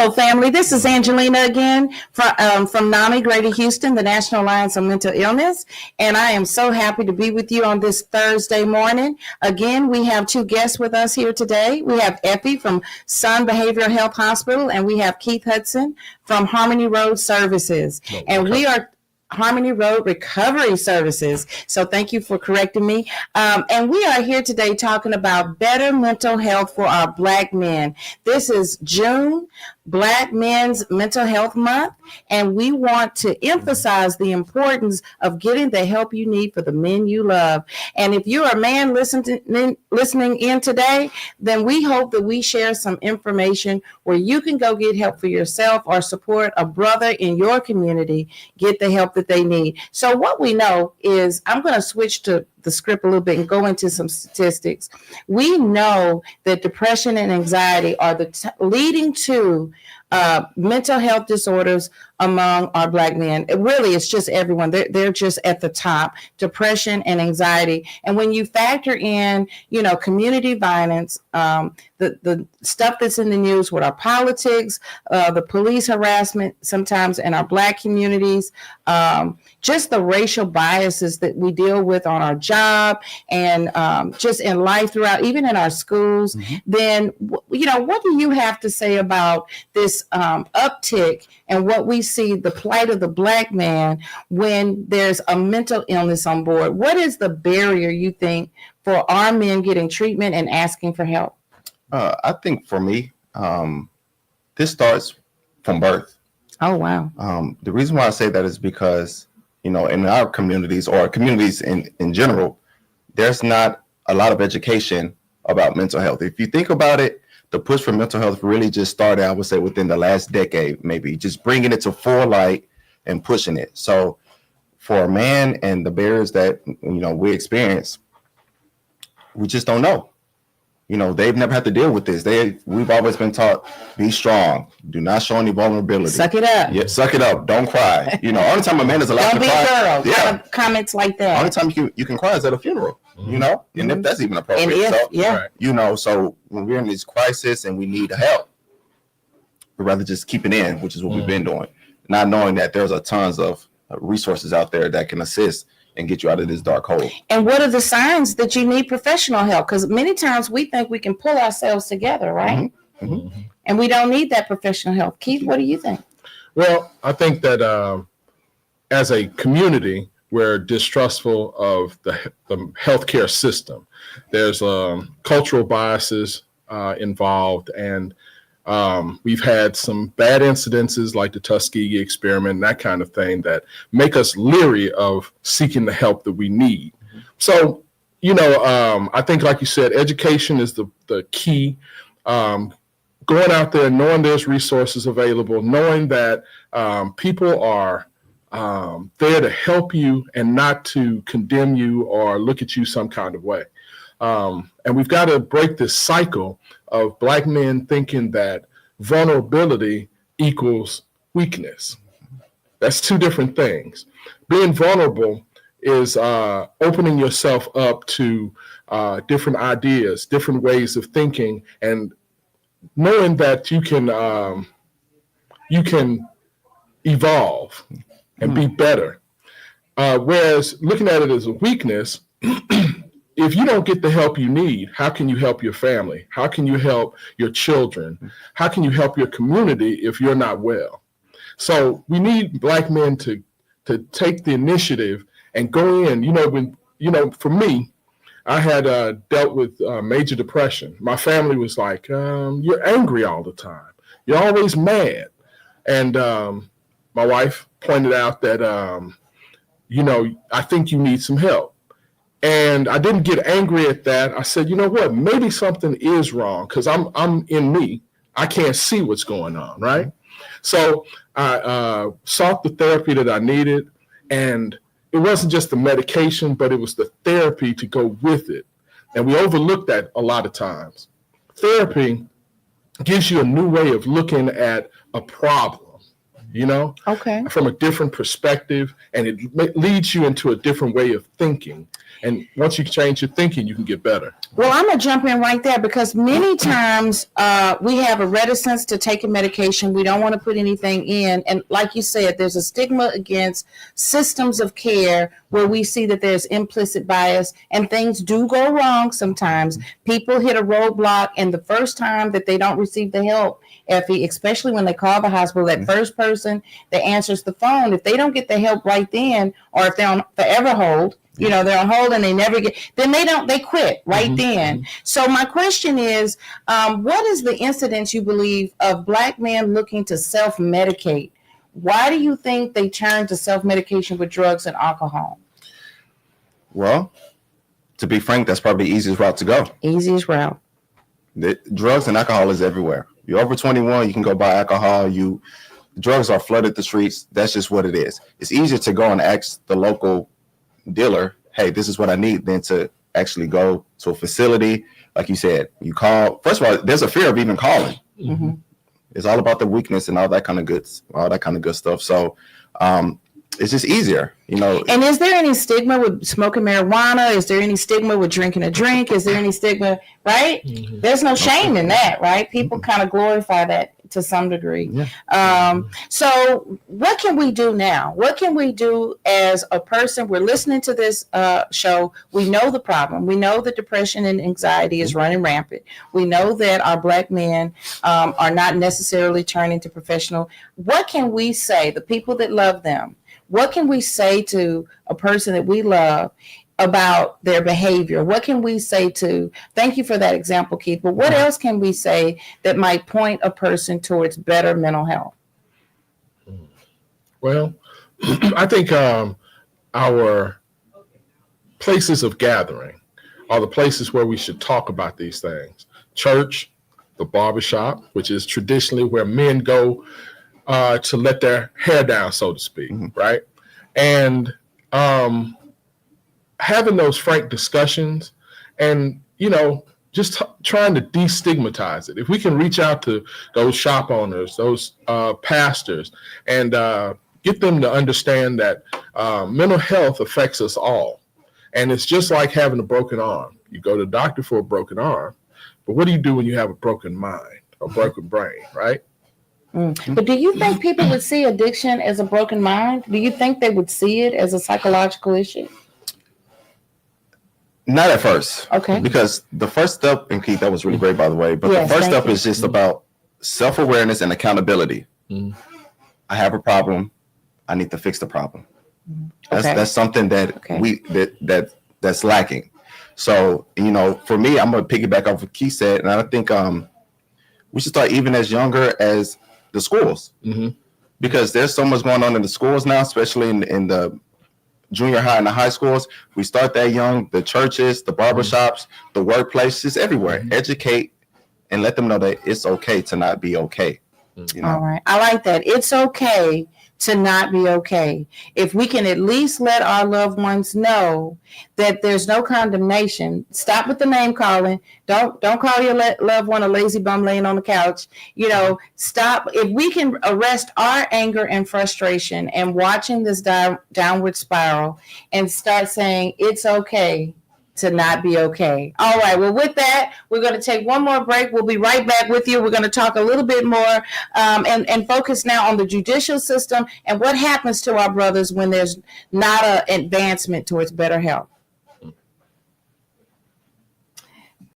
Hello, family. This is Angelina again from NAMI Greater Houston, the National Alliance on Mental Illness, and I am so happy to be with you on this Thursday morning. Again, we have two guests with us here today. We have Effie from Sun Behavioral Health Hospital, and we have Keith Hudson from Harmony Road Services. And we are Harmony Road Recovery Services. So thank you for correcting me. And we are here today talking about better mental health for our Black men. This is June, Black Men's Mental Health Month, and we want to emphasize the importance of getting the help you need for the men you love. And if you're a man listening in today, then we hope that we share some information where you can go get help for yourself or support a brother in your community get the help that they need. So what we know is, I'm going to switch to the script a little bit and go into some statistics. We know that depression and anxiety are leading to mental health disorders among our Black men. It's just everyone. They're just at the top, depression and anxiety. And when you factor in, community violence, the stuff that's in the news with our politics, the police harassment sometimes in our Black communities, just the racial biases that we deal with on our job and just in life throughout, even in our schools, then, what do you have to say about this uptick and what we see, the plight of the Black man when there's a mental illness on board? What is the barrier, you think, for our men getting treatment and asking for help? I think for me, this starts from birth. Oh, wow. The reason why I say that is because, in our communities or communities in general, there's not a lot of education about mental health. If you think about it, the push for mental health really just started, I would say, within the last decade, maybe just bringing it to full light and pushing it. So for a man and the barriers that, we experience, we just don't know. They've never had to deal with this. We've always been taught, be strong, do not show any vulnerability. Suck it up. Yeah, suck it up. Don't cry. Only time a man is allowed to cry. Don't be a girl. Comments like that. Only time you can cry is at a funeral. And if that's even appropriate. So when we're in this crisis and we need help, we'd rather just keep it in, which is what we've been doing, not knowing that there's a tons of resources out there that can assist and get you out of this dark hole. And what are the signs that you need professional help? Because many times we think we can pull ourselves together, right? And we don't need that professional help. Keith, what do you think? Well, I think that as a community, we're distrustful of the healthcare system. There's cultural biases involved, and we've had some bad incidences like the Tuskegee experiment and that kind of thing that make us leery of seeking the help that we need. So, I think, like you said, education is the key. Going out there, knowing there's resources available, knowing that people are there to help you and not to condemn you or look at you some kind of way. And we've got to break this cycle of Black men thinking that vulnerability equals weakness. That's two different things. Being vulnerable is opening yourself up to different ideas, different ways of thinking, and knowing that you can evolve and be better. Whereas looking at it as a weakness, if you don't get the help you need, how can you help your family? How can you help your children? How can you help your community if you're not well? So we need Black men to take the initiative and go in. For me, I had dealt with major depression. My family was like, you're angry all the time. You're always mad. And my wife pointed out that, I think you need some help. And I didn't get angry at that. I said, you know what, maybe something is wrong because I'm in me. I can't see what's going on, right? So I sought the therapy that I needed, and it wasn't just the medication, but it was the therapy to go with it. And we overlook that a lot of times. Therapy gives you a new way of looking at a problem. Okay. from a different perspective, and it leads you into a different way of thinking. And once you change your thinking, you can get better. Well, I'm going to jump in right there because many times we have a reticence to take a medication. We don't want to put anything in. And like you said, there's a stigma against systems of care where we see that there's implicit bias and things do go wrong sometimes. People hit a roadblock, and the first time that they don't receive the help, Effie, especially when they call the hospital, that first person that answers the phone, if they don't get the help right then, or if they're on forever hold, they're on hold and they never get, then they quit right then. So my question is, what is the incidence you believe of Black men looking to self-medicate? Why do you think they turn to self-medication with drugs and alcohol? Well, to be frank, that's probably the easiest route to go. Easiest route. The drugs and alcohol is everywhere. You're over 21, you can go buy alcohol. Drugs are flooded the streets. That's just what it is. It's easier to go and ask the local dealer, hey, this is what I need, than to actually go to a facility. Like you said, you call. First of all, there's a fear of even calling. Mm-hmm. It's all about the weakness and all that kind of good stuff. So it's just easier, And is there any stigma with smoking marijuana? Is there any stigma with drinking a drink? Is there any stigma, right? Mm-hmm. There's no shame in that, right? People kind of glorify that to some degree. Yeah. So what can we do now? What can we do as a person? We're listening to this show. We know the problem. We know that depression and anxiety is running rampant. We know that our Black men are not necessarily turning to professional. What can we say, the people that love them? What can we say to a person that we love about their behavior? What can we say thank you for that example, Keith, but what else can we say that might point a person towards better mental health? Well, I think our places of gathering are the places where we should talk about these things. Church, the barbershop, which is traditionally where men go to let their hair down, so to speak, right? And having those frank discussions and, just trying to destigmatize it. If we can reach out to those shop owners, those pastors, and get them to understand that mental health affects us all. And it's just like having a broken arm. You go to the doctor for a broken arm, but what do you do when you have a broken mind, a broken brain, right? But do you think people would see addiction as a broken mind? Do you think they would see it as a psychological issue? Not at first. Okay. Because the first step, and Keith, that was really great, by the way, but yes, the first step is just about self-awareness and accountability. I have a problem. I need to fix the problem. That's something that that's lacking. So, for me, I'm going to piggyback off what Keith said, and I think we should start even as younger as the schools, because there's so much going on in the schools now, especially in the junior high and the high schools. We start that young. The churches, the barbershops, the workplaces, everywhere. Educate and let them know that it's okay to not be okay. All right. I like that. It's okay to not be okay. If we can at least let our loved ones know that there's no condemnation. Stop with the name calling. Don't call your loved one a lazy bum laying on the couch. Stop. If we can arrest our anger and frustration and watching this downward spiral and start saying it's okay to not be okay. All right. Well, with that, we're going to take one more break. We'll be right back with you. We're going to talk a little bit more and focus now on the judicial system and what happens to our brothers when there's not an advancement towards better health.